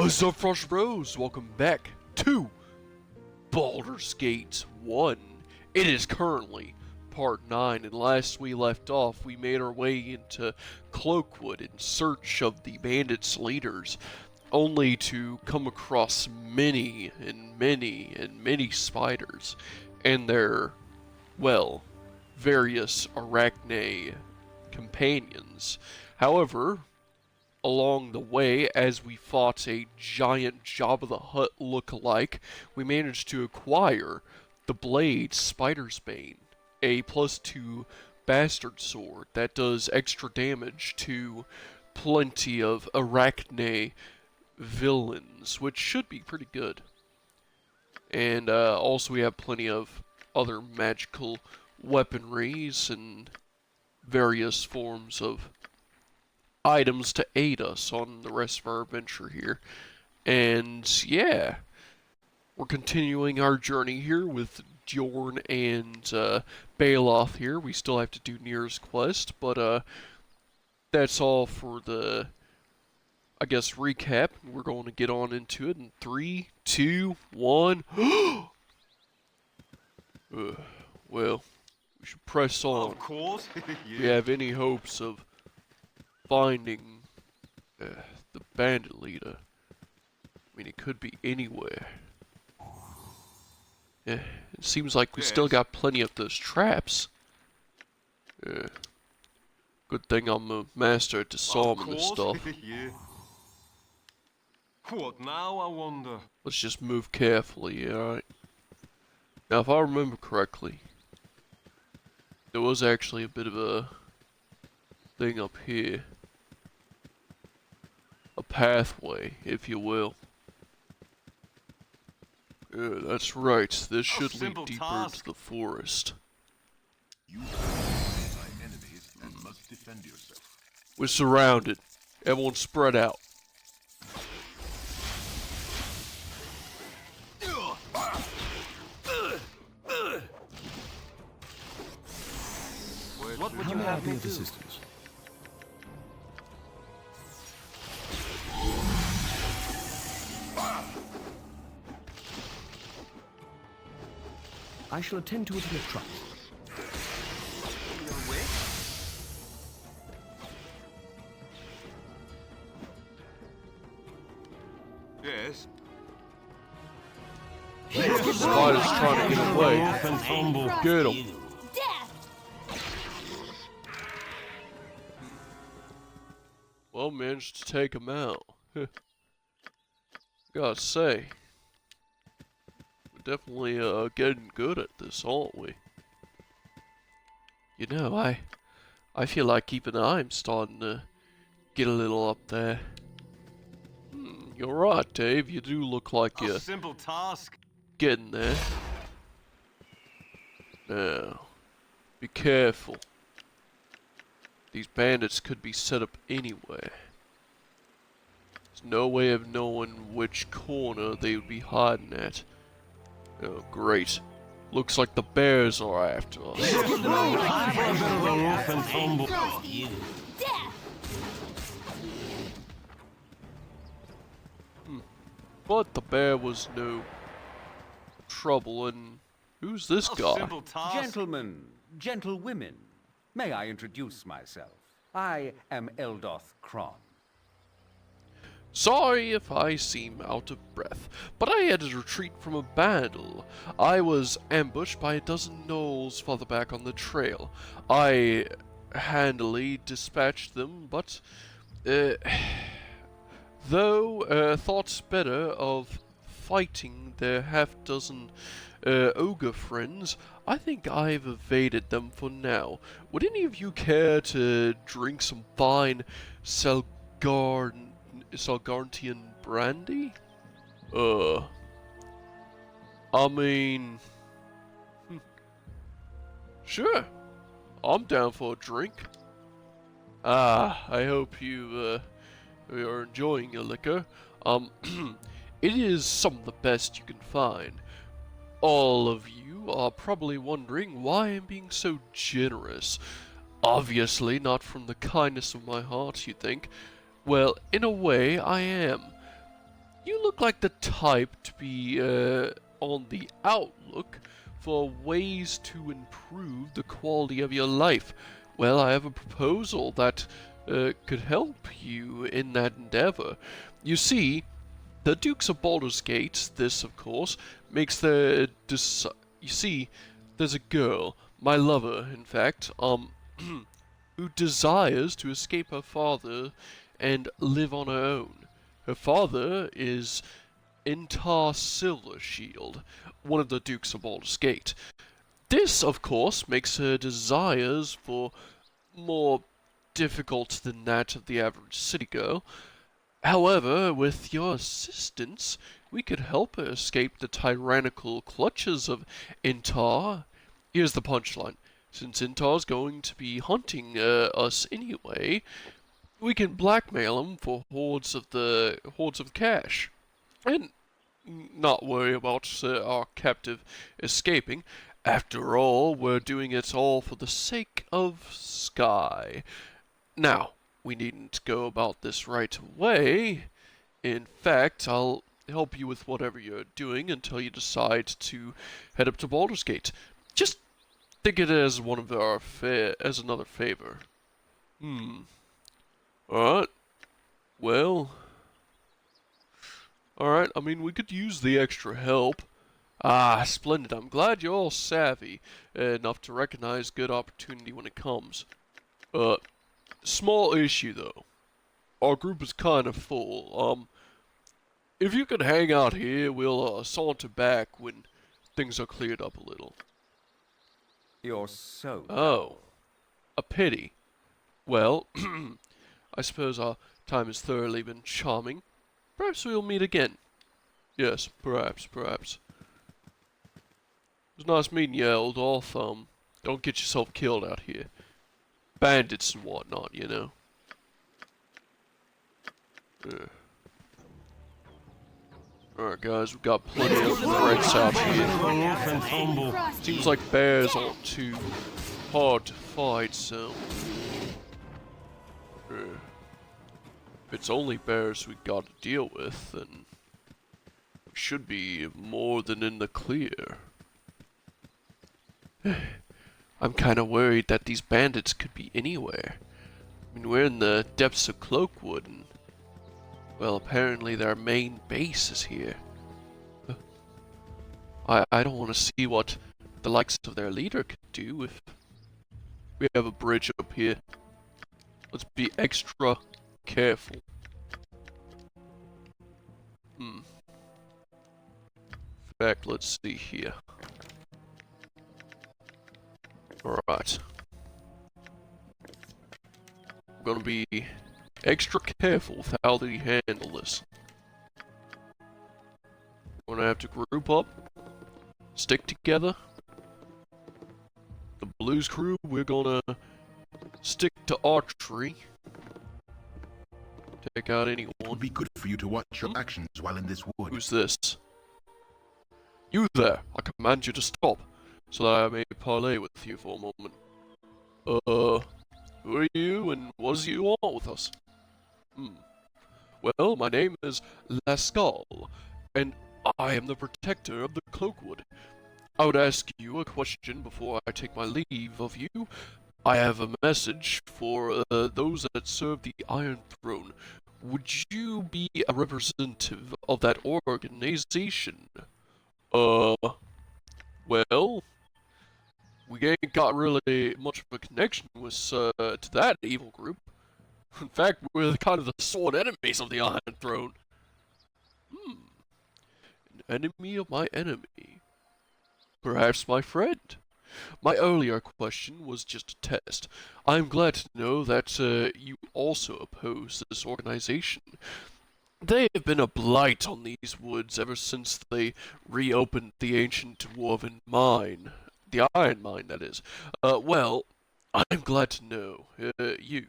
What's up, Frost Bros? Welcome back to Baldur's Gate 1. It is currently part 9, and last we left off, we made our way into Cloakwood in search of the bandits' leaders, only to come across many spiders, and their, well, various arachne companions. However, along the way, as we fought a giant Jabba the Hutt look-alike, we managed to acquire the blade Spider's Bane, a +2 bastard sword that does extra damage to plenty of arachne villains, which should be pretty good. And also we have plenty of other magical weaponries and various forms of items to aid us on the rest of our adventure here. And yeah, we're continuing our journey here with Bjorn and Baloth here. We still have to do Nir's quest, but that's all for the, I guess, recap. We're going to get on into it in 3, 2, 1. Well, we should press on. Of course. If we have any hopes of finding the bandit leader. I mean, it could be anywhere. Yeah, it seems like we still got plenty of those traps. Good thing I'm a master at disarming this stuff. Yeah. What now, I wonder? Let's just move carefully, alright? Now, if I remember correctly, there was actually a bit of a thing up here. A pathway, if you will. Yeah, that's right. This should lead deeper into the forest. You are enemies and must defend yourself. We're surrounded. Everyone spread out. What would you have me do? Assistance? I shall attend to it in a trice. Yes. The spider's trying to get away. Get him. Well, managed to take him out. Gotta say, we're definitely getting good at this, aren't we? You know, I feel like even I'm starting to get a little up there. You're right, Dave. You do look like you're Simple task. getting there. Now, be careful. These bandits could be set up anywhere. There's no way of knowing which corner they would be hiding at. Oh, great. Looks like the bears are after us. But the bear was no trouble, and who's this guy? Simple task. Gentlemen, gentlewomen, may I introduce myself? I am Eldoth Kron. Sorry if I seem out of breath, but I had to retreat from a battle. I was ambushed by a dozen gnolls farther back on the trail. I handily dispatched them, but though thought better of fighting their half-dozen ogre friends, I think I've evaded them for now. Would any of you care to drink some fine Salgarntian brandy? I mean, sure, I'm down for a drink. I hope you are enjoying your liquor. It is some of the best you can find. All of you are probably wondering why I'm being so generous. Obviously not from the kindness of my heart, you think. Well, in a way, I am. You look like the type to be on the outlook for ways to improve the quality of your life. Well, I have a proposal that could help you in that endeavor. You see, the Dukes of Baldur's Gate, this of course, makes the you see, there's a girl, my lover, in fact, who desires to escape her father and live on her own. Her father is Intar Silvershield, one of the Dukes of Baldur's Gate. This, of course, makes her desires for more difficult than that of the average city girl. However, with your assistance, we could help her escape the tyrannical clutches of Intar. Here's the punchline. Since Intar's going to be hunting us anyway, we can blackmail him for hordes of cash, and not worry about our captive escaping. After all, we're doing it all for the sake of Sky. Now, we needn't go about this right away. In fact, I'll help you with whatever you're doing until you decide to head up to Baldur's Gate. Just think it as one of our as another favor. Alright. Well. Alright, I mean, we could use the extra help. Ah, splendid. I'm glad you're all savvy enough to recognize good opportunity when it comes. Small issue, though. Our group is kind of full. If you could hang out here, we'll saunter back when things are cleared up a little. You're so... Oh. A pity. Well, I suppose our time has thoroughly been charming. Perhaps we'll meet again. Yes, perhaps. It was nice meeting you, Eldolf. Don't get yourself killed out here. Bandits and whatnot, you know. Alright guys, we've got plenty of threats out here. Seems like bears aren't too hard to fight, so... if it's only bears we gotta deal with, then... we should be more than in the clear. I'm kinda worried that these bandits could be anywhere. I mean, we're in the depths of Cloakwood, and... well, apparently their main base is here. I don't want to see what the likes of their leader could do if we have a bridge up here. Let's be extra careful. In fact, let's see here. Alright. I'm gonna be extra careful with how they handle this. We're gonna have to group up, stick together. The Blues crew, we're gonna stick to archery. Take out anyone. It would be good for you to watch your actions while in this wood. Who's this? You there! I command you to stop, so that I may parley with you for a moment. Who are you, and what is it you want with us? Well, my name is Lascal, and I am the protector of the Cloakwood. I would ask you a question before I take my leave of you. I have a message for those that serve the Iron Throne. Would you be a representative of that organization? Well, we ain't got really much of a connection with to that evil group. In fact, we're kind of the sworn enemies of the Iron Throne. An enemy of my enemy. Perhaps my friend. My earlier question was just a test. I'm glad to know that you also oppose this organization. They have been a blight on these woods ever since they reopened the ancient dwarven mine. The iron mine, that is. Well, I'm glad to know. You.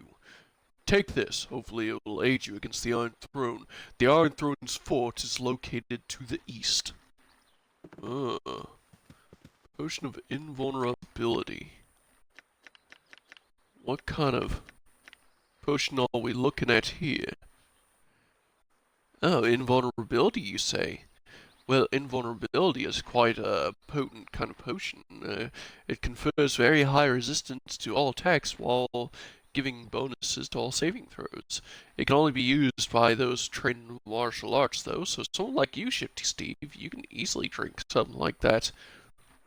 Take this. Hopefully it will aid you against the Iron Throne. The Iron Throne's fort is located to the east. Potion of invulnerability. What kind of potion are we looking at here? Oh, invulnerability, you say? Well, invulnerability is quite a potent kind of potion. It confers very high resistance to all attacks while giving bonuses to all saving throws. It can only be used by those trained in martial arts, though, so someone like you, Shifty Steve, you can easily drink something like that.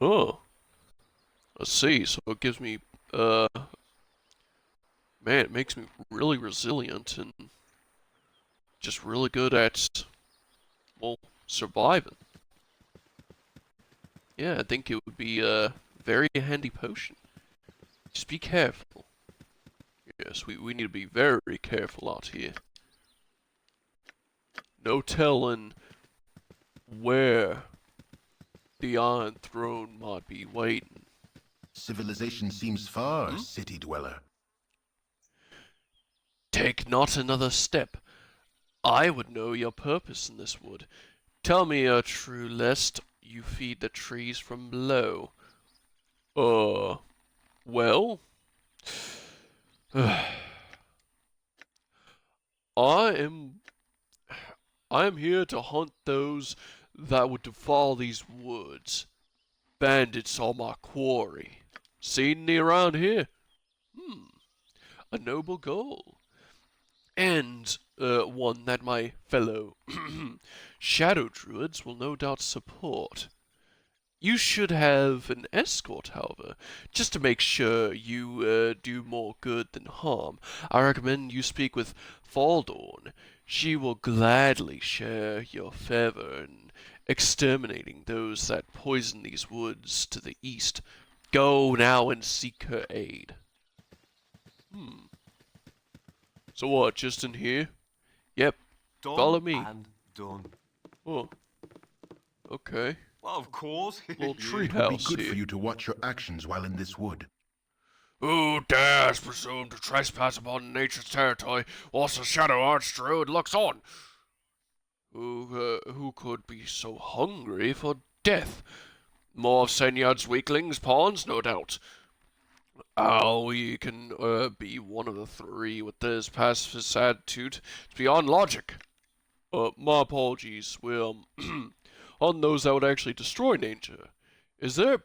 Oh, let's see. So it gives me, man, it makes me really resilient and just really good at, well, surviving. Yeah, I think it would be a very handy potion. Just be careful. Yes, we need to be very careful out here. No telling where the Iron Throne might be waiting. Civilization seems far, city dweller. Take not another step. I would know your purpose in this wood. Tell me your true lest you feed the trees from below. Well, I am I am here to hunt those that would defile these woods. Bandits are my quarry. Seen any around here? A noble goal. And one that my fellow shadow druids will no doubt support. You should have an escort, however, just to make sure you do more good than harm. I recommend you speak with Faldorn. She will gladly share your favor in exterminating those that poison these woods to the east. Go now and seek her aid. So what, just in here? Yep, Done follow me. and done. Oh, okay. Well, of course. Little Yeah. It would be treehouse good here. for you to watch your actions while in this wood. Who dares presume to trespass upon nature's territory whilst the shadow archdruid looks on? Who could be so hungry for death? More of Senyard's weaklings, pawns, no doubt. How he can be one of the three with this pacifist attitude is beyond logic. My apologies. We're on those that would actually destroy nature. Is there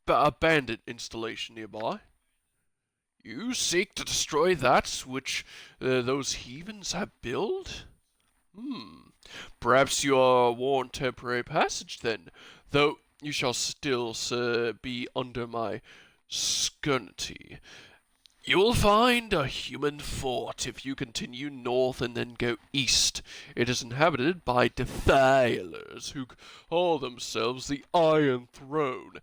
a bandit installation nearby? You seek to destroy that which those heathens have built? Perhaps you are warned temporary passage then, though you shall still be under my scrutiny. You will find a human fort if you continue north and then go east. It is inhabited by defilers who call themselves the Iron Throne.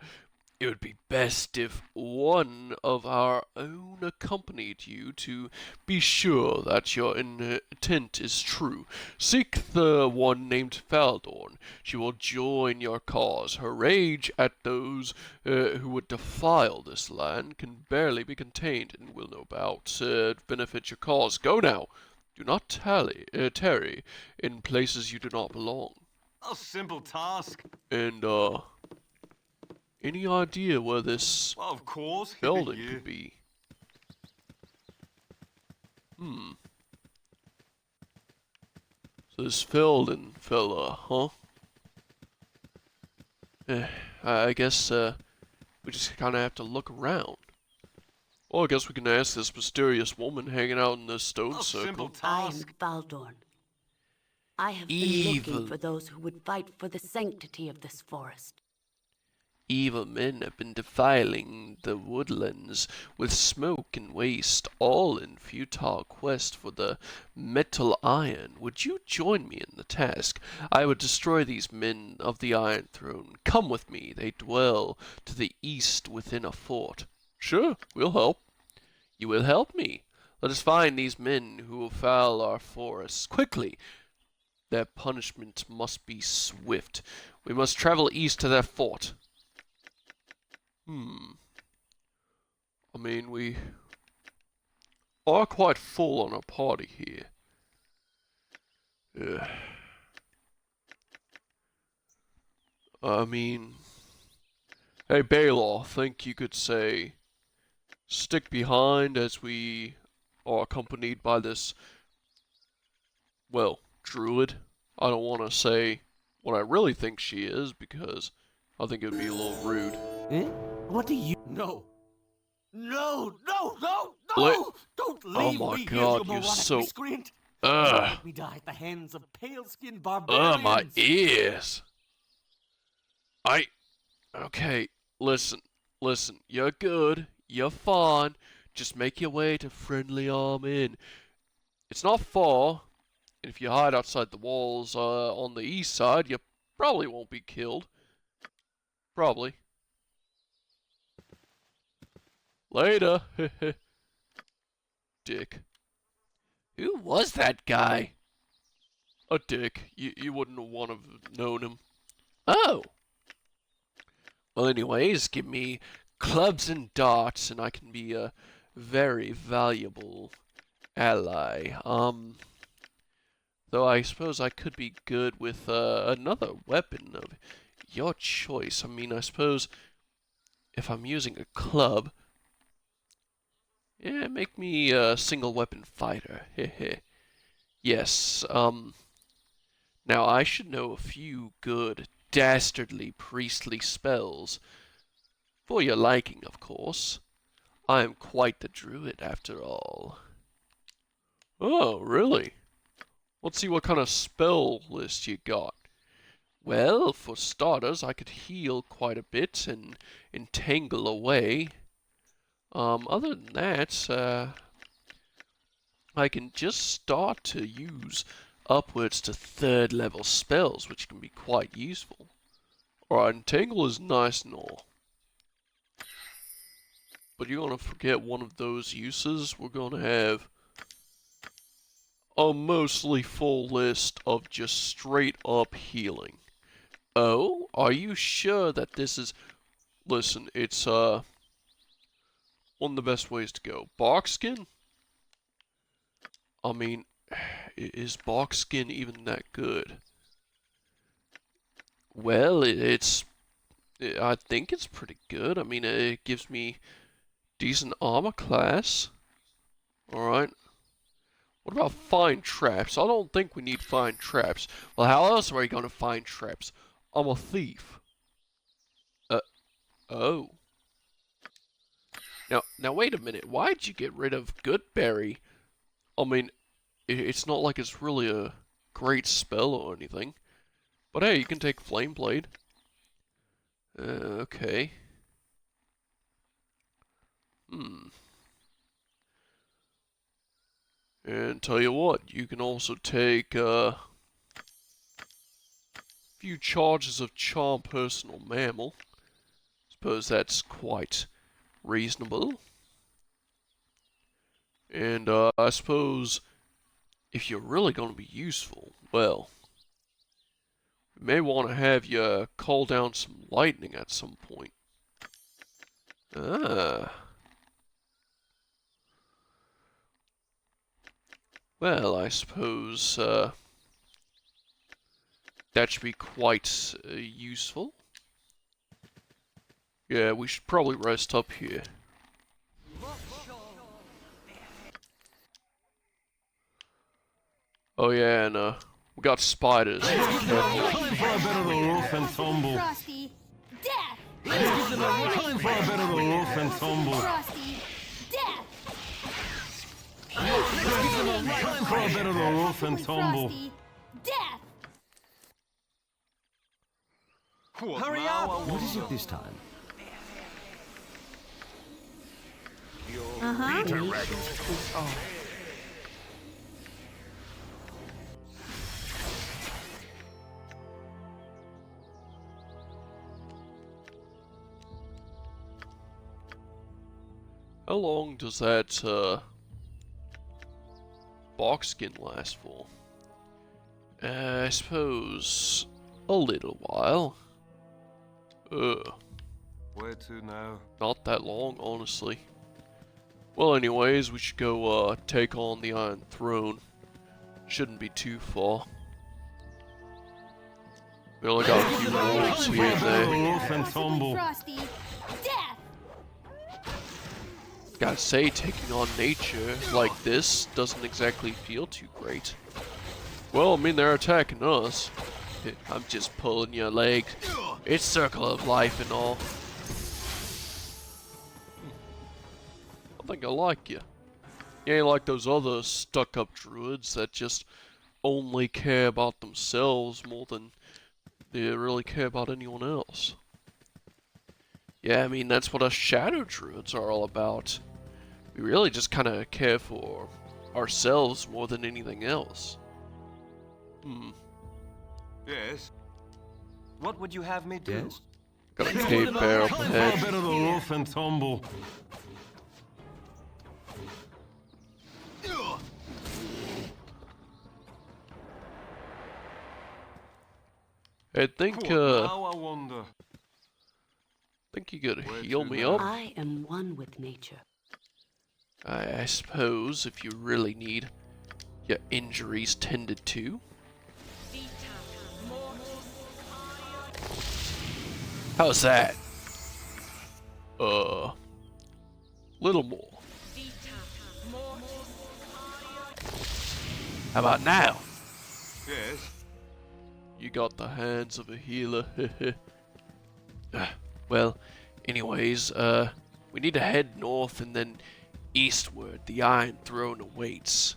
It would be best if one of our own accompanied you to be sure that your intent is true. Seek the one named Faldorn. She will join your cause. Her rage at those who would defile this land can barely be contained and will no doubt benefit your cause. Go now. Do not tarry in places you do not belong. A simple task. And, any idea where this Well, of course. building Yeah. could be? So this Felden fella, huh? I guess, we just kinda have to look around. Well, I guess we can ask this mysterious woman hanging out in this stone A simple circle. I am task. Baldurn. I have been Evil. looking for those who would fight for the sanctity of this forest. Evil men have been defiling the woodlands with smoke and waste, all in futile quest for the metal iron. Would you join me in the task? I would destroy these men of the Iron Throne. Come with me. They dwell to the east within a fort. Sure, we'll help. You will help me. Let us find these men who will foul our forests. Quickly. Their punishment must be swift. We must travel east to their fort. I mean, we are quite full on our party here. I mean, hey Baylor, think you could say, stick behind as we are accompanied by this, well, druid? I don't want to say what I really think she is because I think it would be a little rude. Eh? What do you... No! No! No! No! Let- No! Don't Oh leave my me here, God, you you're moronic so... miscreant! Ugh. Let me die at the hands of pale-skinned Ugh, my barbarians! ears. Okay, listen, you're good, you're fine. Just make your way to Friendly Arm Inn. It's not far, and if you hide outside the walls on the east side, you probably won't be killed. Probably. Later. Dick. Who was that guy? A dick. You wouldn't want to have known him. Oh. Well, anyways, give me clubs and darts, and I can be a very valuable ally. Though I suppose I could be good with another weapon of your choice. I mean, I suppose if I'm using a club, yeah, make me a single weapon fighter. Hehe. Yes. Now I should know a few good dastardly priestly spells. For your liking, of course. I am quite the druid, after all. Oh, really? Let's see what kind of spell list you got. Well, for starters, I could heal quite a bit and entangle away. Other than that, I can just start to use upwards to 3rd level spells, which can be quite useful. Alright, entangle is nice and all. But you're gonna forget one of those uses. We're gonna have a mostly full list of just straight up healing. Oh, are you sure that this is... Listen, it's one of the best ways to go. Bark skin? I mean, is bark skin even that good? Well, I think it's pretty good. I mean, it gives me decent armor class. Alright. What about find traps? I don't think we need find traps. Well, how else are we gonna find traps? I'm a thief. Oh. Now wait a minute. Why'd you get rid of Goodberry? I mean, it's not like it's really a great spell or anything. But hey, you can take Flame Blade. Okay. And tell you what, you can also take a few charges of Charm Personal Mammal. Suppose that's quite reasonable. And I suppose if you're really going to be useful, well, we may want to have you call down some lightning at some point. Ah. Well, I suppose that should be quite useful. Yeah, we should probably rest up here. Oh yeah, and we got spiders. Time for a bit of a rough and tumble. Frosty, death! Time for a bit of a rough and tumble. Frosty, death! Time for a bit of a rough and tumble. Frosty, death! Hurry up! What is it this time? How long does that box skin last for? I suppose a little while. Where to now? Not that long, honestly. Well, anyways, we should go take on the Iron Throne. Shouldn't be too far. We only got a few wolves here and there. Rough and tumble. Frosty, death! Gotta say, taking on nature like this doesn't exactly feel too great. Well, I mean, they're attacking us. I'm just pulling your legs. It's circle of life and all. I think I like you. You ain't like those other stuck-up druids that just only care about themselves more than they really care about anyone else. Yeah, I mean, that's what us shadow druids are all about. We really just kind of care for ourselves more than anything else. Yes. What would you have me do? Yes? Got a cave bear up For a ahead. bit of the rough and tumble. I think, Now I wonder. you could Where heal to me now? up. I am one with nature. I suppose if you really need your injuries tended to. How's that? Little more. How about now? Yes. You got the hands of a healer. Well, anyways, we need to head north and then eastward. The Iron Throne awaits.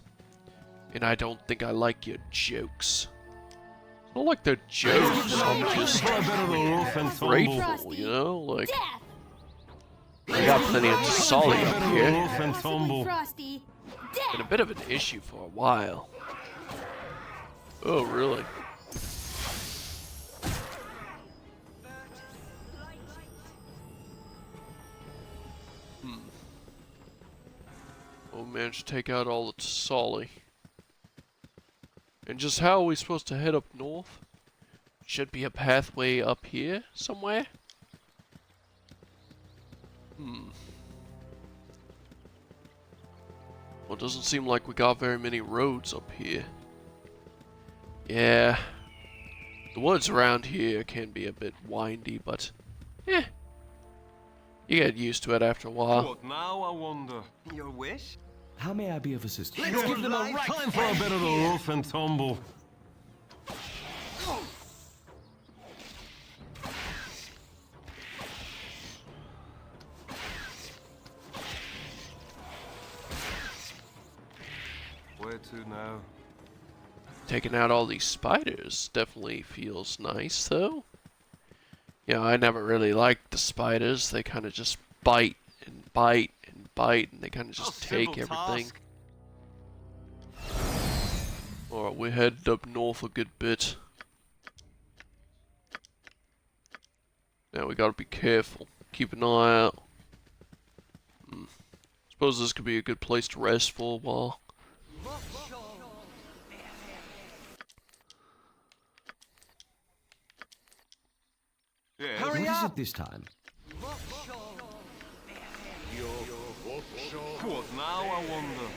And I don't think I like your jokes. I don't like their jokes. I'm just For a bit of the rough and tumble. grateful, you know? Like, Death! we got plenty of Solly For a bit up of the here. rough and tumble. Frosty! Been a Death! bit of an issue for a while. Oh, really? Oh, managed to take out all the Solly. And just how are we supposed to head up north? Should be a pathway up here somewhere? Well, it doesn't seem like we got very many roads up here. Yeah. The woods around here can be a bit windy, but you get used to it after a while. What now I wonder? Your wish? How may I be of assistance? Let's give them a right time for a bit of the rough and tumble. Where to now? Taking out all these spiders definitely feels nice, though. You know, I never really liked the spiders. They kind of just bite and bite and bite, and they kind of just take simple everything. task. Alright, we're headed up north a good bit. Now we gotta be careful. Keep an eye out. Suppose this could be a good place to rest for a while. Yes. What is it this time? What now I wonder?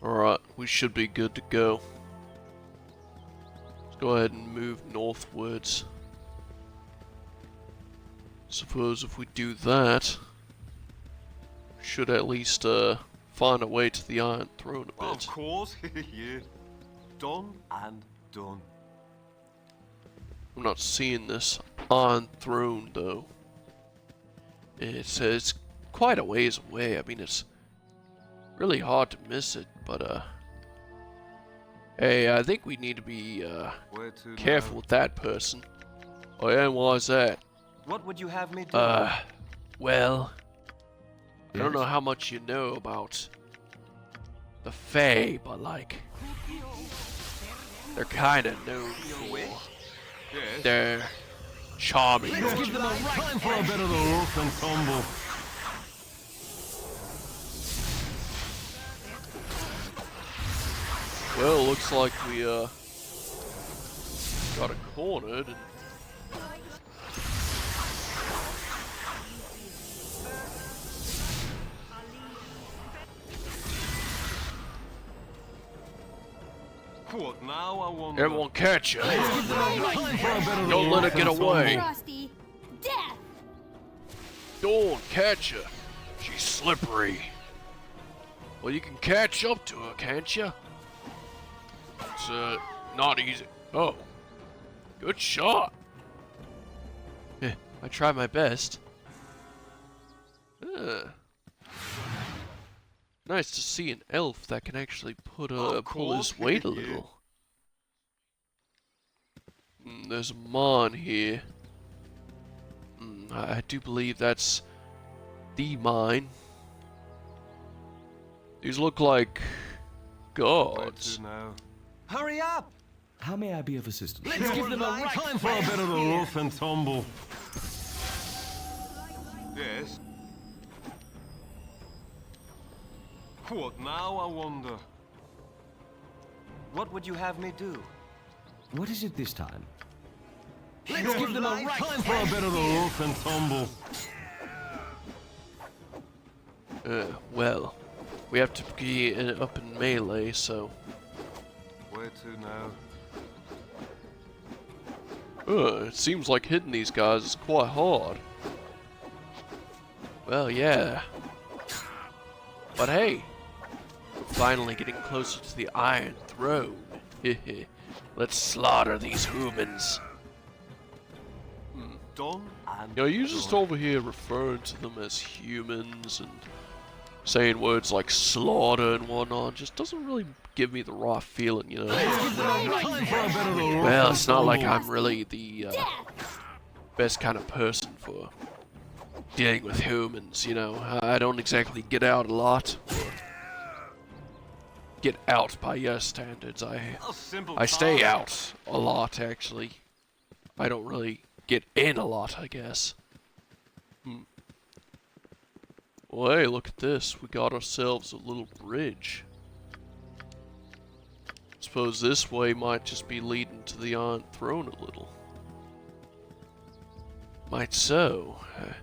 Alright, we should be good to go. Let's go ahead and move northwards. Suppose if we do that, we should at least find a way to the Iron Throne a Of bit. course, yeah. Done and done. I'm not seeing this Iron Throne though. It's quite a ways away. I mean, it's really hard to miss it, but hey, I think we need to be Where to careful now? with that person. Oh yeah, and why is that? What would you have me do? Well, I don't Yes? know how much you know about the Fae, but like, they're kind of known for Yes. their charming. Let's give them a right time for a bit of the rough and tumble. Well, looks like we got it cornered. And What now I wonder? everyone catch her. Time for a bit of the Don't let her rough get and away. tumble. Frosty! Death! Dawn, catch her. She's slippery. Well, you can catch up to her, can't you? It's, not easy. Oh. Good shot. I try my best. Nice to see an elf that can actually pull his weight a little. There's a mon here. I do believe that's the mine. These look like gods. Hurry up! How may I be of assistance? Let's give them a right time for a bit of a rough and tumble. Yes. What now, I wonder? What would you have me do? What is it this time? Let's give them a right time for a bit of a rough and tumble. Well, we have to be up in melee, so. Where to now? It seems like hitting these guys is quite hard. Well, yeah. But hey, we're finally getting closer to the Iron Throne. Let's slaughter these humans. Done and You know, you just over here referring to them as humans and saying words like slaughter and whatnot just doesn't really give me the raw feeling, you know. Well, it's not like I'm really the best kind of person for dealing with humans, you know. I don't exactly get out a lot. Get out by your standards. I stay out a lot, actually. I don't really get in a lot, I guess. Well, hey, look at this. We got ourselves a little bridge. Suppose this way might just be leading to the Iron Throne a little. Might so. I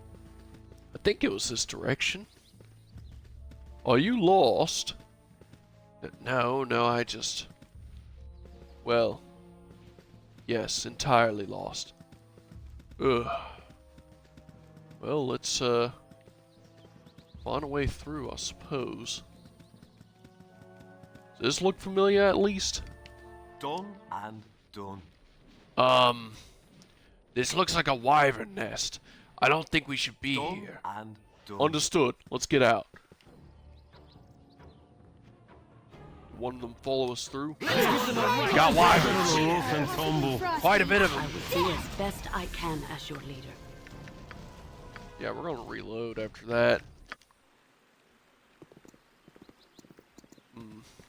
think it was this direction. Are you lost? No, I just... Well... Yes, entirely lost. Ugh. Well, let's, find a way through, I suppose. Does this look familiar, at least? done and done. This looks like a wyvern nest. I don't think we should be Done here. and done. Understood. Let's get out. One of them follow us through. We got wyverns. Rough and tumble. Quite a bit of I them. will do as best I can as your leader. Yeah, we're gonna reload after that.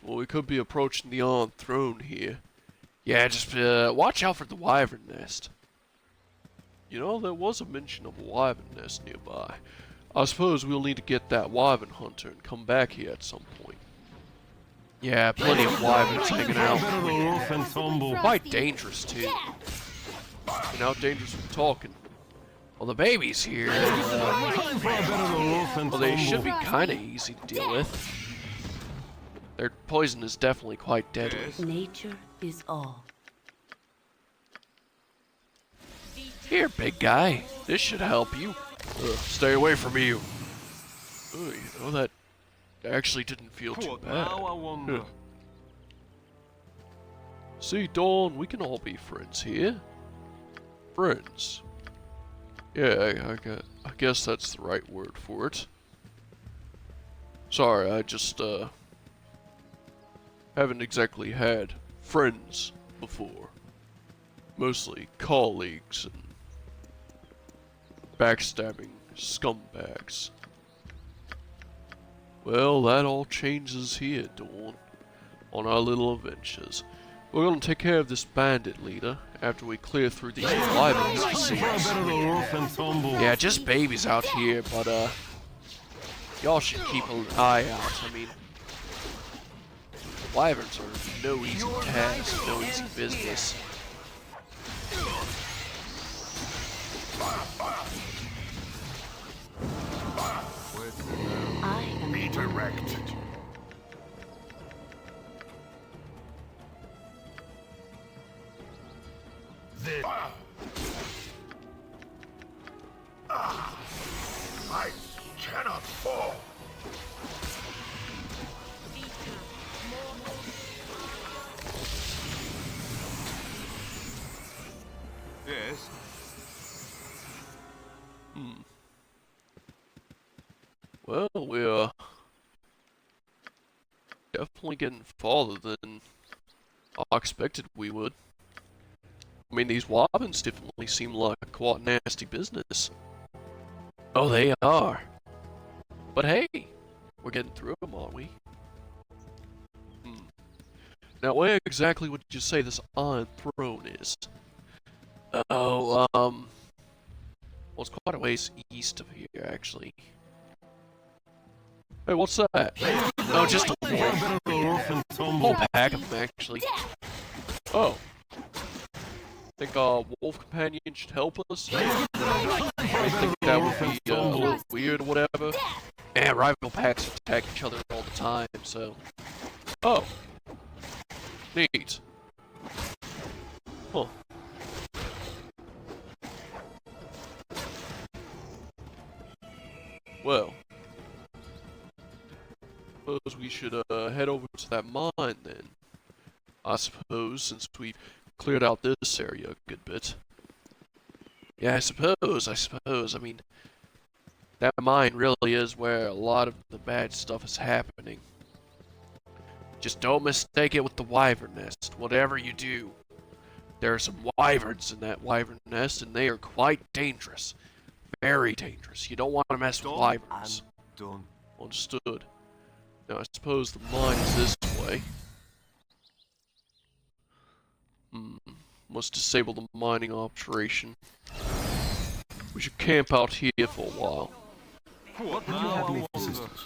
Well, we could be approaching the Iron Throne here. Yeah, just watch out for the wyvern nest. You know, there was a mention of a wyvern nest nearby. I suppose we'll need to get that wyvern hunter and come back here at some point. Yeah, plenty of wyverns hanging out. Rough and tumble. Quite dangerous, too. And how dangerous we're talking. Well, the babies here, well, they should be kind of easy to deal with. Their poison is definitely quite deadly. Nature is all. Here, big guy. This should help you. Stay away from you. You know, that actually didn't feel too What bad. now, I wonder? See, Dawn, we can all be friends here. Friends. Yeah, I guess that's the right word for it. Sorry, I just, haven't exactly had friends before. Mostly colleagues and backstabbing scumbags. Well, that all changes here, Dawn. On our little adventures. We're gonna take care of this bandit leader after we clear through these wyverns, it seems. Yeah, just babies out here, but y'all should keep an eye out. I mean, wyverns are no easy task, no easy business. I am Be directed. This. I cannot fall. Well, we're definitely getting farther than I expected we would. I mean, these wobbins definitely seem like quite nasty business. Oh, they are. But hey, we're getting through them, aren't we? Now, where exactly would you say this Iron Throne is? Oh, well, it's quite a ways east of here, actually. Hey, what's that? Oh, just a whole pack of them, actually. Oh. Think our wolf companion should help us? I think that would be a little weird or whatever. And rival packs attack each other all the time, so... Oh. Neat. Huh. Well. Suppose we should head over to that mine then. I suppose, since we've cleared out this area a good bit. Yeah, I suppose. I mean, that mine really is where a lot of the bad stuff is happening. Just don't mistake it with the wyvern nest, whatever you do. There are some wyverns in that wyvern nest, and they are quite dangerous. Very dangerous. You don't want to mess with Done wyverns. and done. Understood. Now, I suppose the mine is this way. Must disable the mining operation. We should camp out here for a while. What Would you now, have I me wonder? assistance?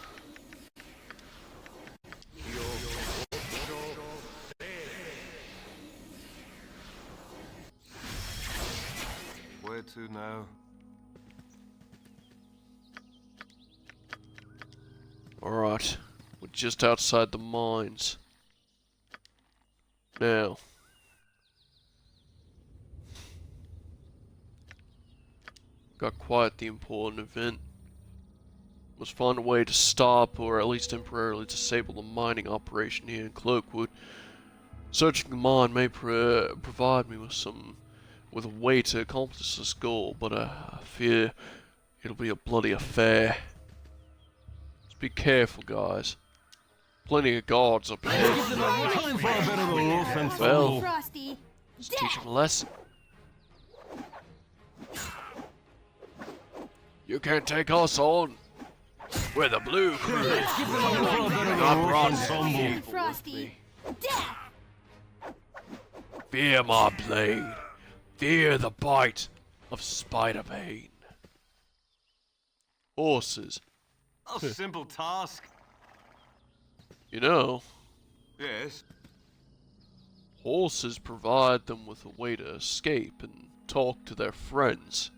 Where to now? Alright, we're just outside the mines. Now, got quite the important event. Must find a way to stop or at least temporarily disable the mining operation here in Cloakwood. Searching the mine may provide me with a way to accomplish this goal, but I fear it'll be a bloody affair. Just be careful, guys. Plenty of guards up ahead. Well, Frosty. let's teach them a lesson. You can't take us on. We're the blue crew. I brought some people with Frosty. me. Death. Fear my blade. Fear the bite of Spider-Bane. Horses. A simple task. You know, Yes. horses provide them with a way to escape and talk to their friends.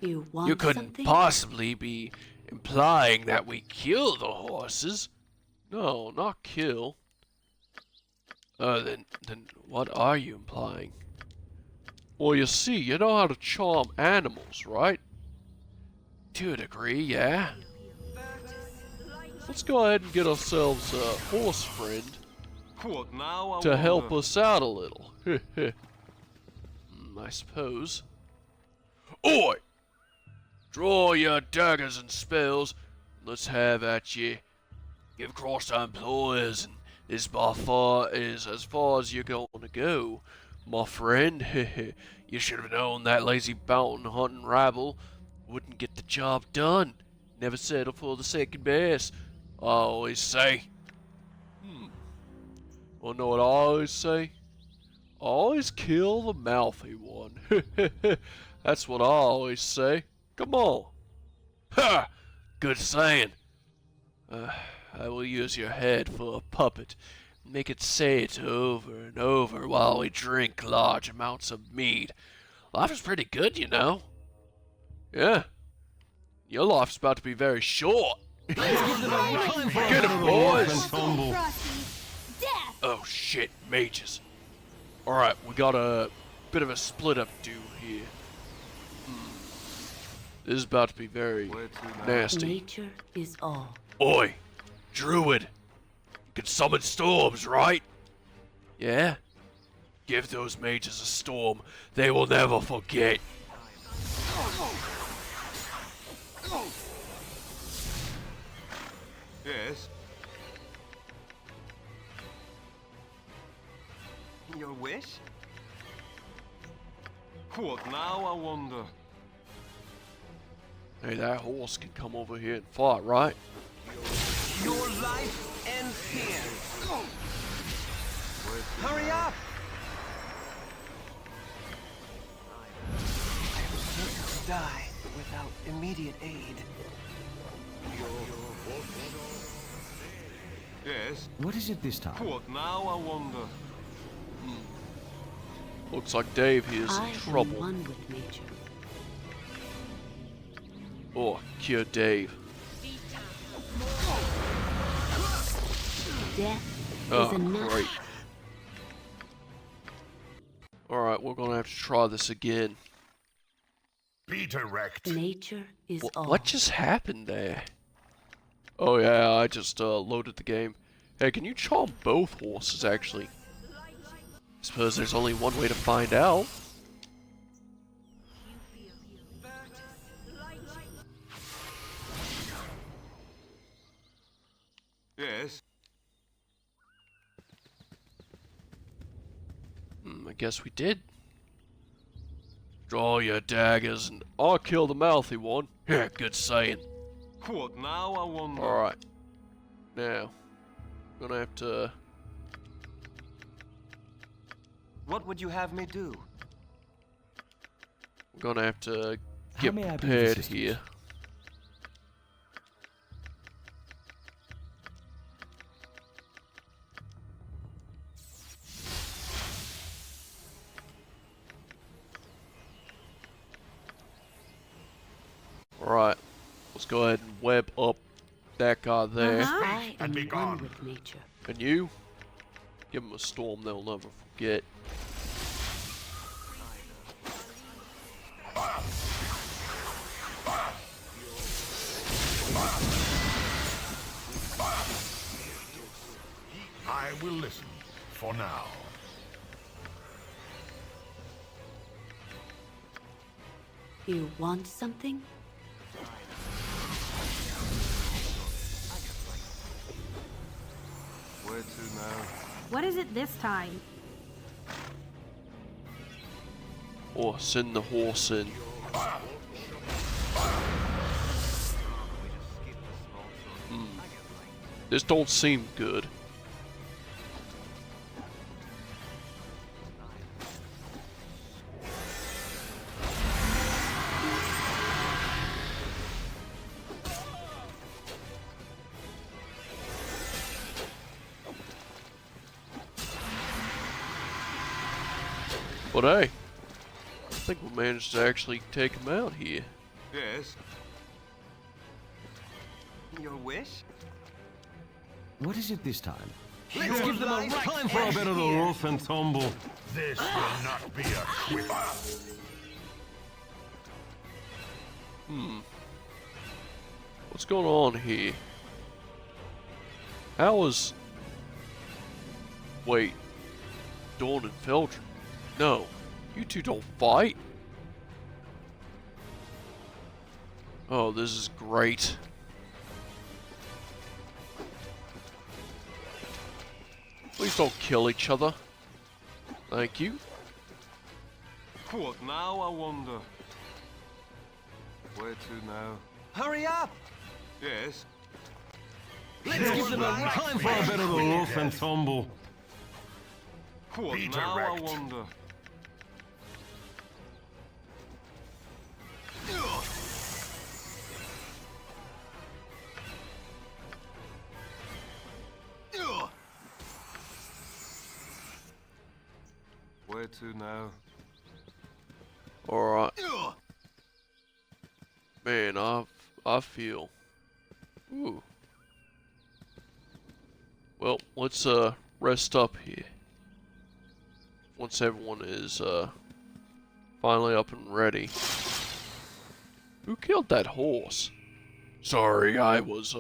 You want You couldn't something? possibly be implying that we kill the horses. No, not kill. Then what are you implying? Well, you see, you know how to charm animals, right? To a degree, yeah. Let's go ahead and get ourselves a horse friend What now, I to help wonder? us out a little. I suppose. Oi! Draw your daggers and spells. Let's have at ye. Give cross our employers, and this by far is as far as you're going to go, my friend. You should have known that lazy bounty hunting rabble wouldn't get the job done. Never settle for the second best, I always say. Well, know what I always say? Always kill the mouthy one. That's what I always say. Come on. Ha! Good saying. I will use your head for a puppet. Make it say it over and over while we drink large amounts of mead. Life is pretty good, you know. Yeah. Your life's about to be very short. Get him, boys! Frosty. Death. Oh shit, mages. Alright, we got a bit of a split up do here. This is about to be very Where to now? nasty. Nature is all. Oi! Druid! You can summon storms, right? Yeah? Give those mages a storm they will never forget. Yes. Your wish? What now, I wonder? Hey, that horse can come over here and fight, right? Your life ends here. Hurry up! I am certain to die without immediate aid. Yes. What is it this time? What now, I wonder? Looks like Dave here is I in am trouble. one with nature. Oh, cure Dave. Death Oh, is enough. great. Alright, we're gonna have to try this again. Peter wrecked. Nature is all. What just happened there? Oh yeah, I just loaded the game. Hey, can you charm both horses actually? Suppose there's only one way to find out. Yes. I guess we did. Draw your daggers and I'll kill the mouthy one. Yeah, good saying. What now, I wonder? Alright. Now, gonna have to... What would you have me do? We're gonna have to How get may I be of prepared assistance? here. Alright, let's go ahead and web up that guy there. I am And be one gone. with nature. And you? Give them a storm they'll never forget. I will listen for now. You want something? Where to now? What is it this time? Or send the horse in. This don't seem good. But hey, I think we managed to actually take him out here. Yes. Your wish? What is it this time? Let's give them a right time for a bit of the rough and tumble. This will not be a quick. What's going on here? How is... Wait. Dawn and Feldrin? No. You two don't fight? Oh, this is great. Please don't kill each other. Thank you. What now, I wonder? Where to now? Hurry up! Yes. Let's give them a right time for a bit of the rough and tumble. What Peter now, I wrecked. wonder? Where to now? Alright. Man, I feel... Ooh. Well, let's rest up here. Once everyone is finally up and ready. Who killed that horse? Sorry, I was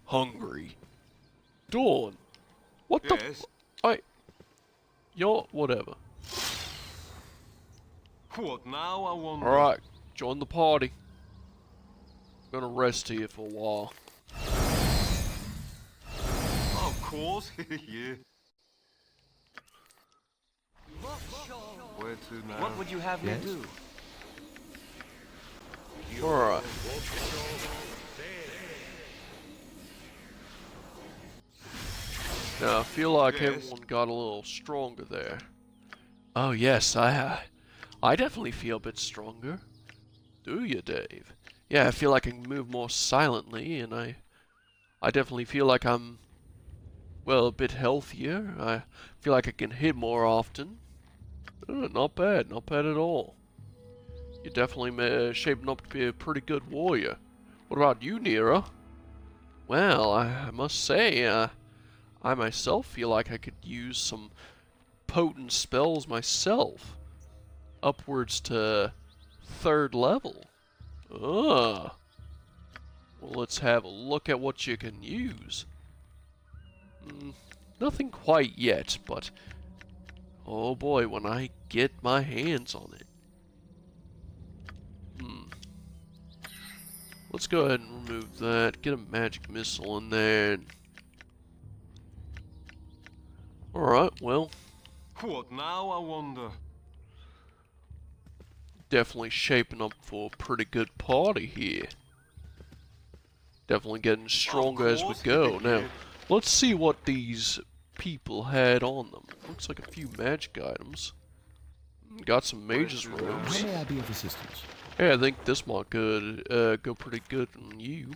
hungry. Dawn. What the Yes. Yo, whatever. What now, I wonder? Alright, join the party. I'm gonna rest here for a while. course. Yeah. Where to now? What would you have me do? Alright. Now, I feel like Yes. everyone got a little stronger there. Oh yes, I definitely feel a bit stronger. Do you, Dave? Yeah, I feel like I can move more silently, and I definitely feel like I'm, well, a bit healthier. I feel like I can hit more often. Not bad at all. You're definitely shaping up to be a pretty good warrior. What about you, Nira? Well, I must say, I myself feel like I could use some potent spells myself. Upwards to 3rd level. Well, let's have a look at what you can use. Nothing quite yet, but oh boy, when I get my hands on it. Let's go ahead and remove that. Get a magic missile in there. Alright, well, What now, I wonder? definitely shaping up for a pretty good party here. Definitely getting stronger as we go. Now, let's see what these people had on them. Looks like a few magic items. Got some mage's robes. How may I be of assistance? Yeah, I think this might go pretty good on you.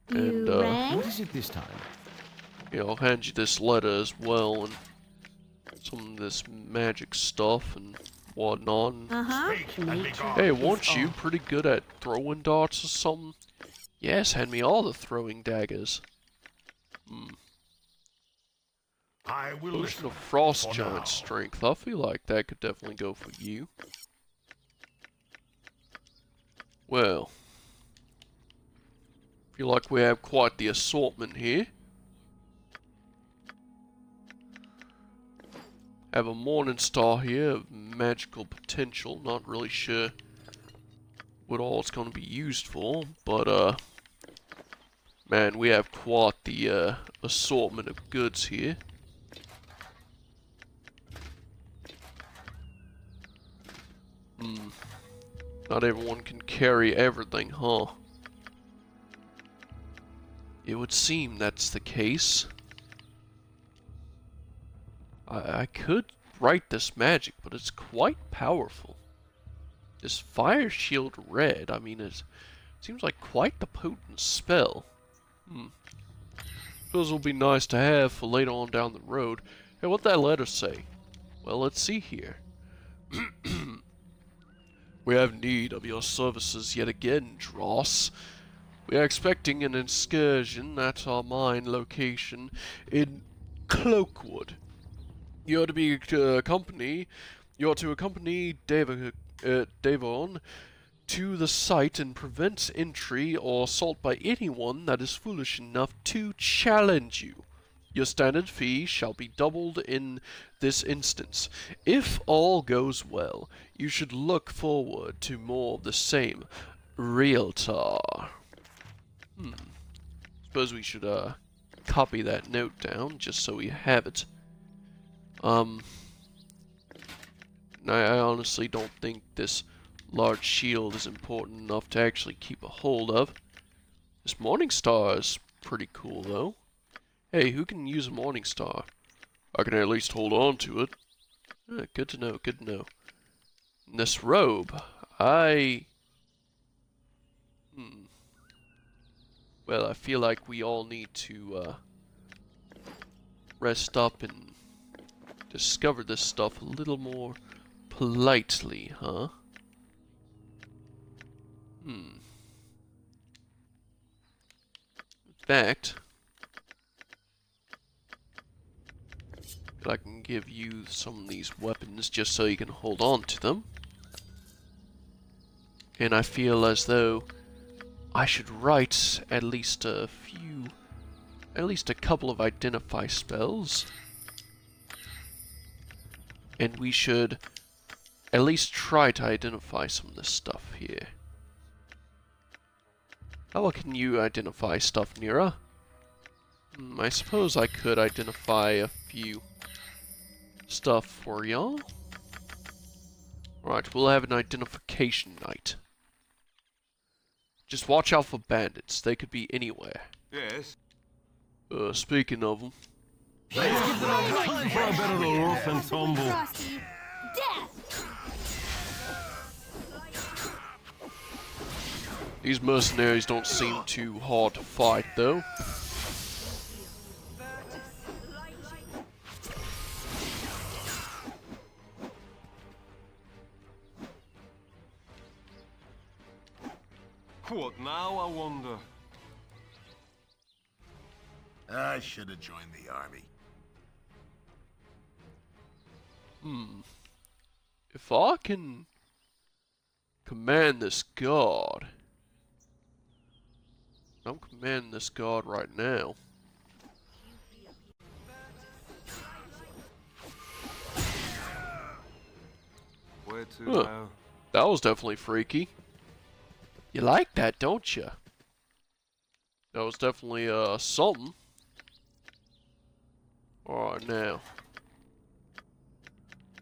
And, You rang? What is it this time? yeah, I'll hand you this letter as well, and some of this magic stuff and whatnot. Uh-huh. Hey, weren't you pretty good at throwing darts or something? Yes, hand me all the throwing daggers. I will Potion of Frost Giant Strength. I feel like that could definitely go for you. Well, feel like we have quite the assortment here. Have a Morning Star here of magical potential. Not really sure what all it's going to be used for, but man, we have quite the assortment of goods here. Not everyone can carry everything, huh? It would seem that's the case. I could write this magic, but it's quite powerful. This Fire Shield Red, I mean, it seems like quite the potent spell. Those will be nice to have for later on down the road. Hey, what'd that letter say? Well, let's see here. We have need of your services yet again, Dross. We are expecting an excursion at our mine location in Cloakwood. You are to accompany Davon to the site and prevent entry or assault by anyone that is foolish enough to challenge you. Your standard fee shall be doubled in this instance. If all goes well, you should look forward to more of the same. Realtor. Suppose we should copy that note down just so we have it. I honestly don't think this large shield is important enough to actually keep a hold of. This Morning Star is pretty cool though. Hey, who can use a Morning Star? I can at least hold on to it. Good to know, good to know. And this robe, well, I feel like we all need to rest up and discover this stuff a little more politely, huh? In fact, I can give you some of these weapons just so you can hold on to them. And I feel as though I should write at least a couple of identify spells. And we should at least try to identify some of this stuff here. How well can you identify stuff, Nira? I suppose I could identify a few stuff for y'all. Alright, we'll have an identification night. Just watch out for bandits. They could be anywhere. Yes. Speaking of them. Let's give them time for a bit of the rough and tumble. Frosty. Death! These mercenaries don't seem too hard to fight, though. What now, I wonder? I should have joined the army. If I can command this god, I'm commanding this god right now. Where to Huh. now? That was definitely freaky. You like that, don't you? That was definitely something. Alright, now.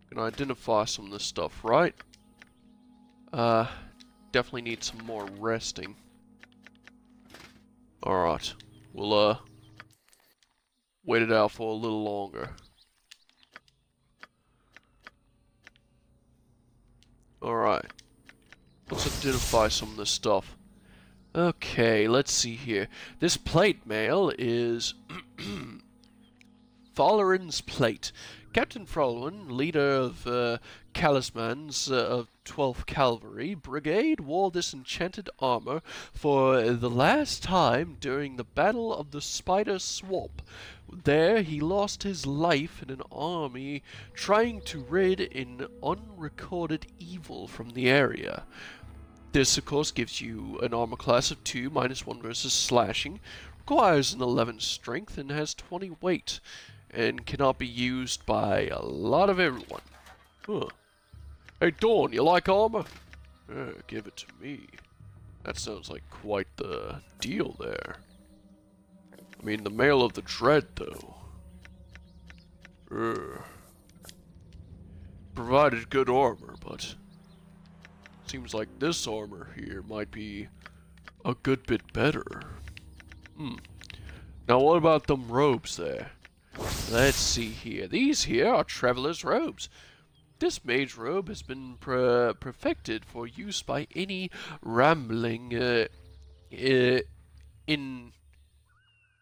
Can identify some of this stuff, right? Definitely need some more resting. Alright. We'll, wait it out for a little longer. Alright. Let's identify some of this stuff. Okay, let's see here. This plate mail is Thalarin's plate. Captain Frolwyn, leader of Talismans of 12th Cavalry Brigade, wore this enchanted armor for the last time during the Battle of the Spider Swamp. There, he lost his life in an army trying to rid an unrecorded evil from the area. This, of course, gives you an armor class of 2, -1 versus slashing, requires an 11 strength, and has 20 weight, and cannot be used by a lot of everyone. Huh. Hey, Dawn, you like armor? Give it to me. That sounds like quite the deal there. I mean, the Mail of the Dread, though. Provided good armor, but seems like this armor here might be a good bit better. Now, what about them robes there? Let's see here. These here are traveler's robes. This mage robe has been perfected for use by any rambling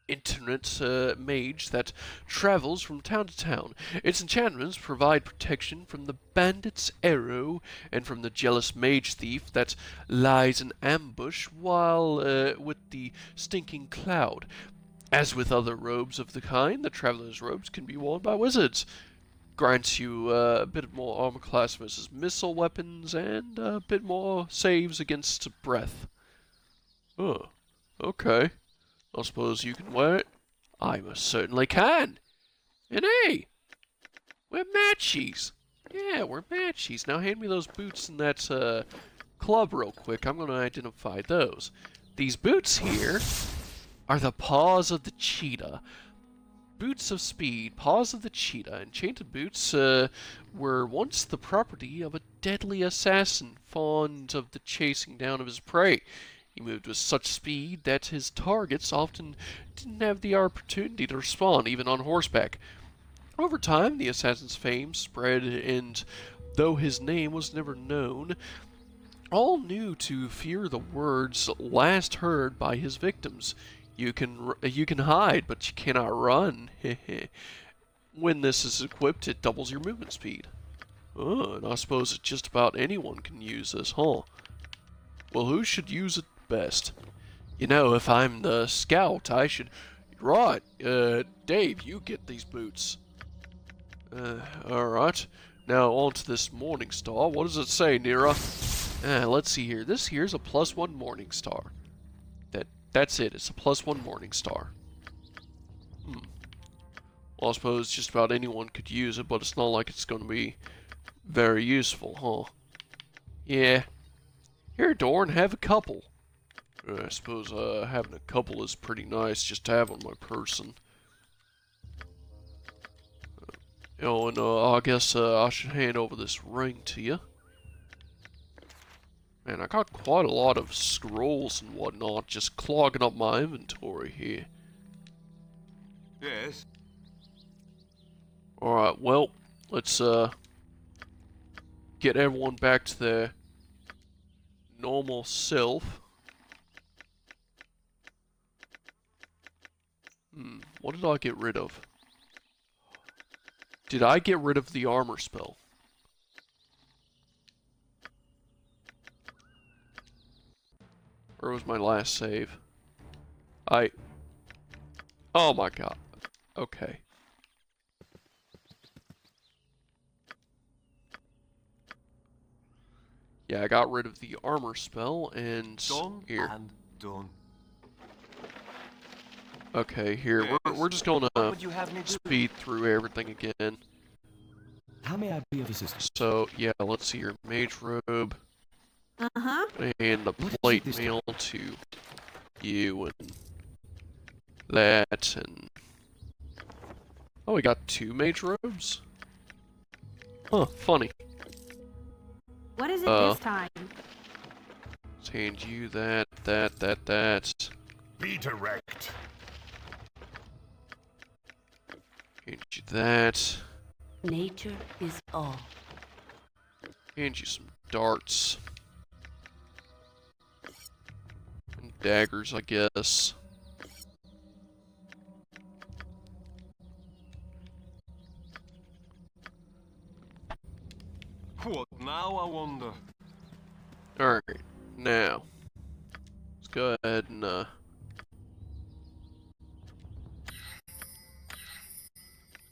itinerant mage that travels from town to town. Its enchantments provide protection from the bandit's arrow and from the jealous mage thief that lies in ambush while with the stinking cloud. As with other robes of the kind, the traveler's robes can be worn by wizards. Grants you a bit more armor class versus missile weapons and a bit more saves against breath. Oh, okay. I suppose you can wear it. I most certainly can. And hey, we're matchies. Yeah, we're matchies. Now hand me those boots and that club real quick. I'm going to identify those. These boots here are the paws of the cheetah. Boots of speed, paws of the cheetah. Enchanted boots were once the property of a deadly assassin fond of the chasing down of his prey. He moved with such speed that his targets often didn't have the opportunity to respond, even on horseback. Over time, the assassin's fame spread, and though his name was never known, all knew to fear the words last heard by his victims. You can hide, but you cannot run. When this is equipped, it doubles your movement speed. Oh, and I suppose just about anyone can use this, huh? Well, who should use it best? You know, if I'm the scout, I should... Right, Dave, you get these boots. Alright. Now, on to this Morning Star. What does it say, Nira? Let's see here. This here's a +1 Morning Star. That's it. It's a +1 Morning Star. Well, I suppose just about anyone could use it, but it's not like it's going to be very useful, huh? Yeah. Here, Dorn, have a couple. I suppose having a couple is pretty nice just to have on my person. Oh, and I guess I should hand over this ring to you. Man, I got quite a lot of scrolls and whatnot just clogging up my inventory here. Yes. Alright, well, let's get everyone back to their normal self. What did I get rid of? Did I get rid of the armor spell? Where was my last save? Oh my god. Okay. Yeah, I got rid of the armor spell and Done here. and done. Okay, here we're just gonna speed through everything again. How may I be of assistance? So yeah, let's see your mage robe Uh-huh. and the What is plate this mail to you and that and oh, we got 2 mage robes. Huh, funny. What is it Uh. this time? Let's hand you that. Be direct. Hand you that. Nature is all. Hand you some darts. And daggers, I guess. What now, I wonder? Alright, now. Let's go ahead and, go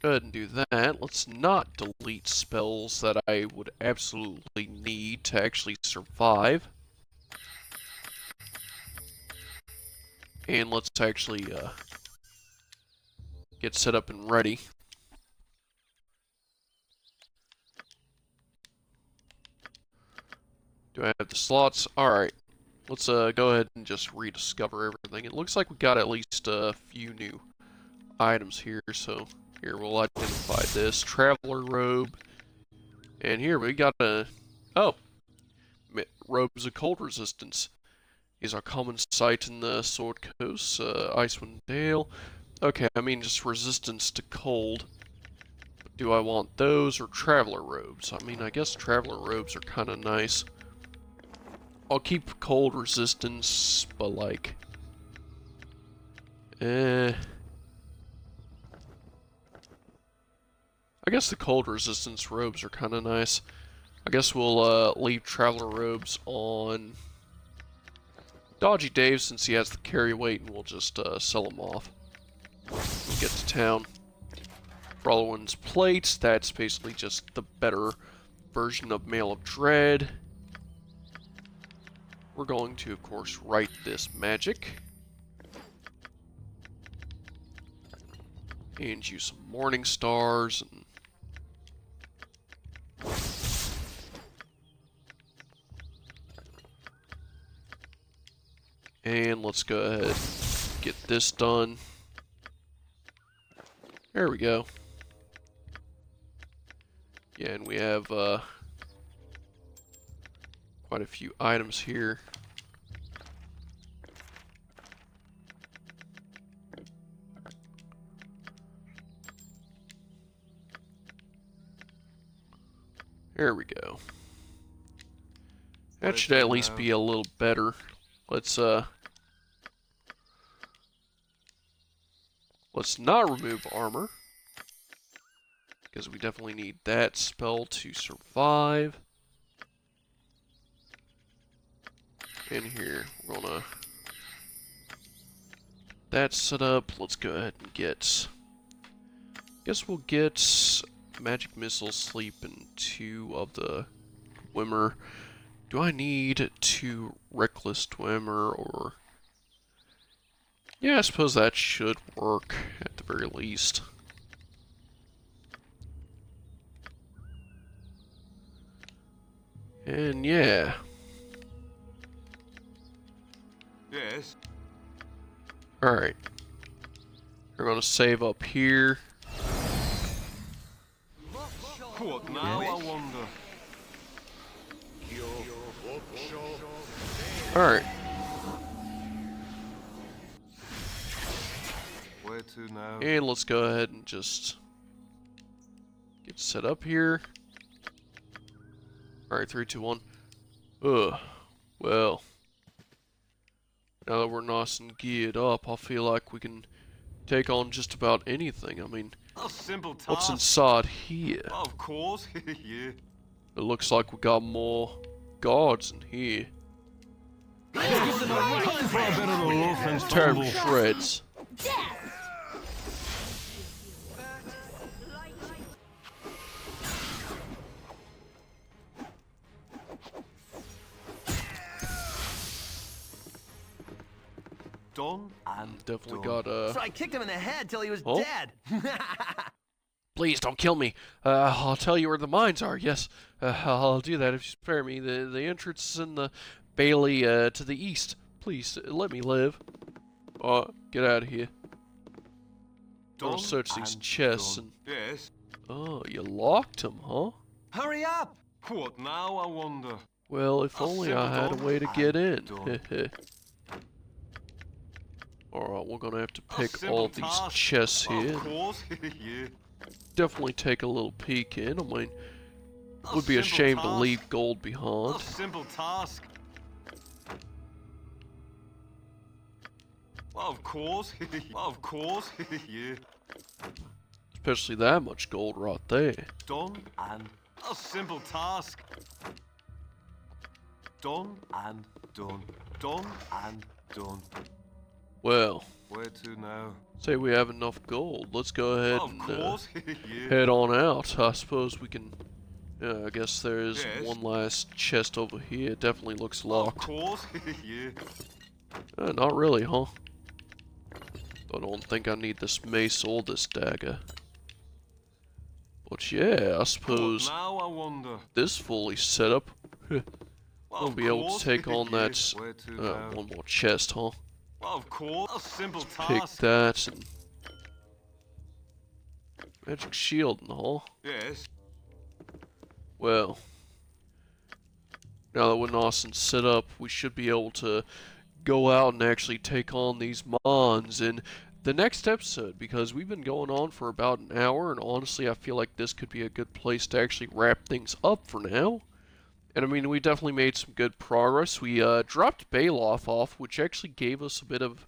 ahead and do that. Let's not delete spells that I would absolutely need to actually survive. And let's actually, get set up and ready. Do I have the slots? Alright. Let's go ahead and just rediscover everything. It looks like we got at least a few new items here, so here we'll identify this. Traveler robe. And here we got a... Oh! Robes of cold resistance. These are common sight in the Sword Coast, Icewind Dale. Okay, I mean just resistance to cold. Do I want those or traveler robes? I mean, I guess traveler robes are kind of nice. I'll keep cold resistance, but like... I guess the cold resistance robes are kind of nice. I guess we'll leave traveler robes on Dodgy Dave since he has the carry weight, and we'll just sell them off. We'll get to town. Frolowin's plate, that's basically just the better version of Mail of Dread. We're going to, of course, write this magic. And use some Morning Stars. And let's go ahead and get this done. There we go. Yeah, and we have quite a few items here. There we go. That should at least be a little better. Let's not remove armor, because we definitely need that spell to survive. In here, we're gonna that set up. Let's go ahead and get. Guess we'll get magic missile, sleep, and 2 of the Wimmer. Do I need 2 reckless Wimmer or? Yeah, I suppose that should work at the very least. And yeah. Yes. Alright. We're gonna save up here. What now, I wonder? Alright. Where to now? And let's go ahead and just get set up here. Alright, 3, 2, 1. Ugh. Well. Now that we're nice and geared up, I feel like we can take on just about anything. I mean, A simple task. what's inside here? Of course, yeah. It looks like we got more guards in here. Time for a bit of the rough and Tear 'em tumble. to shreds. Done and Definitely done. got So I kicked him in the head till he was Oh. dead. Please don't kill me. I'll tell you where the mines are. Yes, I'll do that if you spare me. The entrance is in the bailey to the east. Please let me live. Get out of here. Done I'll search these and chests done. and. Yes. Oh, you locked them, huh? Hurry up! What now, I wonder? Well, if A only I had a simple way to get in. done. Alright, we're gonna have to A pick simple all these task. chests here. Of course, yeah. Definitely take a little peek in. I mean, A would be a simple shame to task. leave gold A behind. simple task. Of course, of course, yeah. Especially that much gold right there. Done and a simple task. Done and done. Done and done. Well, Where to now? say we have enough gold. Let's go ahead Of and course, yeah. head on out. I suppose we can. Yeah, I guess there is Yes. one last chest over here. It definitely looks Of locked. course, yeah. Not really, huh? I don't think I need this mace or this dagger. But yeah, I What suppose now, I wonder? this fully set up, we'll Of be able to course, take on yeah. that Where to now? one more chest, huh? Of course, a simple Pick task. that and magic shield and all. Yes. Well, now that we're nice and set up, we should be able to go out and actually take on these mons in the next episode, because we've been going on for about an hour, and honestly I feel like this could be a good place to actually wrap things up for now. And I mean, we definitely made some good progress. We dropped Baloth off, which actually gave us a bit of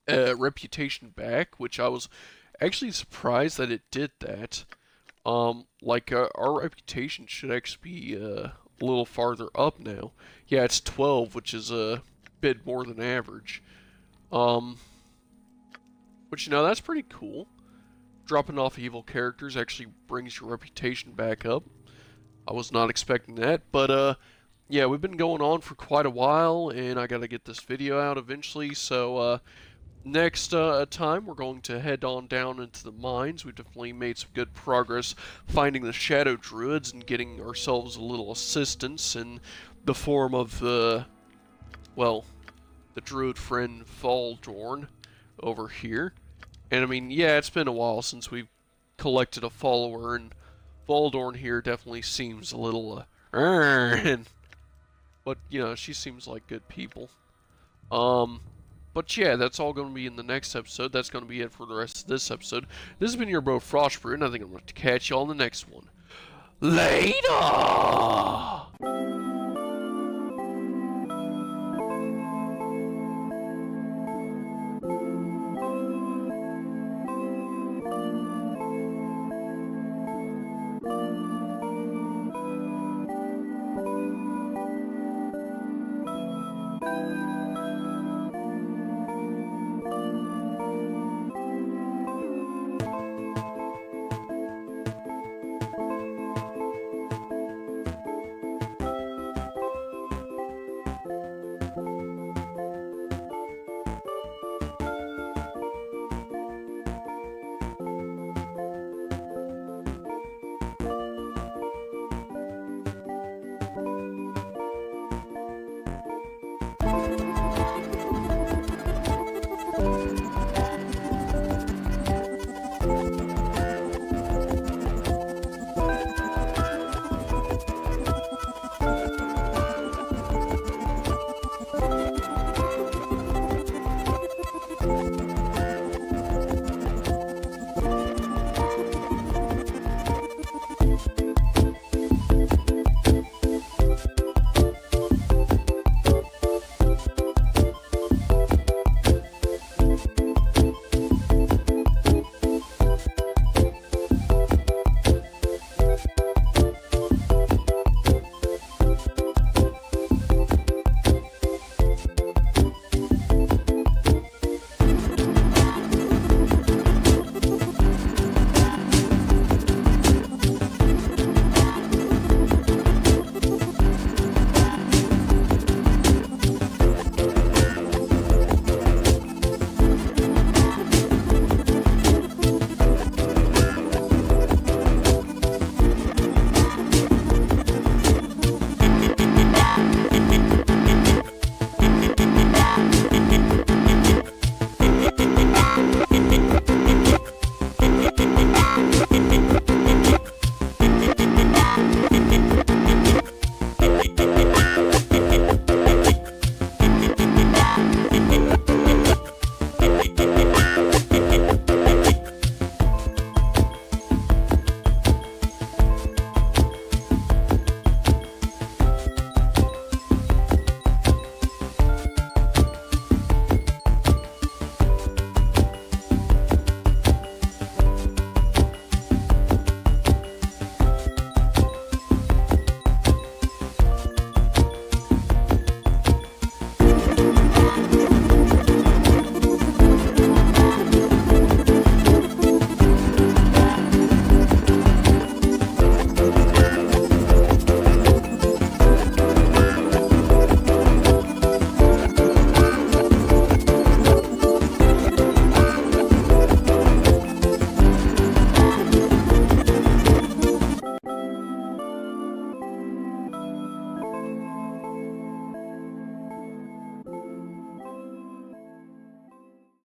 reputation back, which I was actually surprised that it did that. Our reputation should actually be a little farther up now. Yeah, it's 12, which is a bit more than average. Which, you know, that's pretty cool. Dropping off evil characters actually brings your reputation back up. I was not expecting that, but, yeah, we've been going on for quite a while, and I gotta get this video out eventually, so, next time, we're going to head on down into the mines. We've definitely made some good progress finding the Shadow Druids and getting ourselves a little assistance in the form of the Druid friend Baldur over here. And I mean, yeah, it's been a while since we've collected a follower, and Baldur here definitely seems a little, but, you know, she seems like good people. But yeah, that's all going to be in the next episode. That's going to be it for the rest of this episode. This has been your bro Frostbrew, and I think I'm going to catch you all in the next one. Later!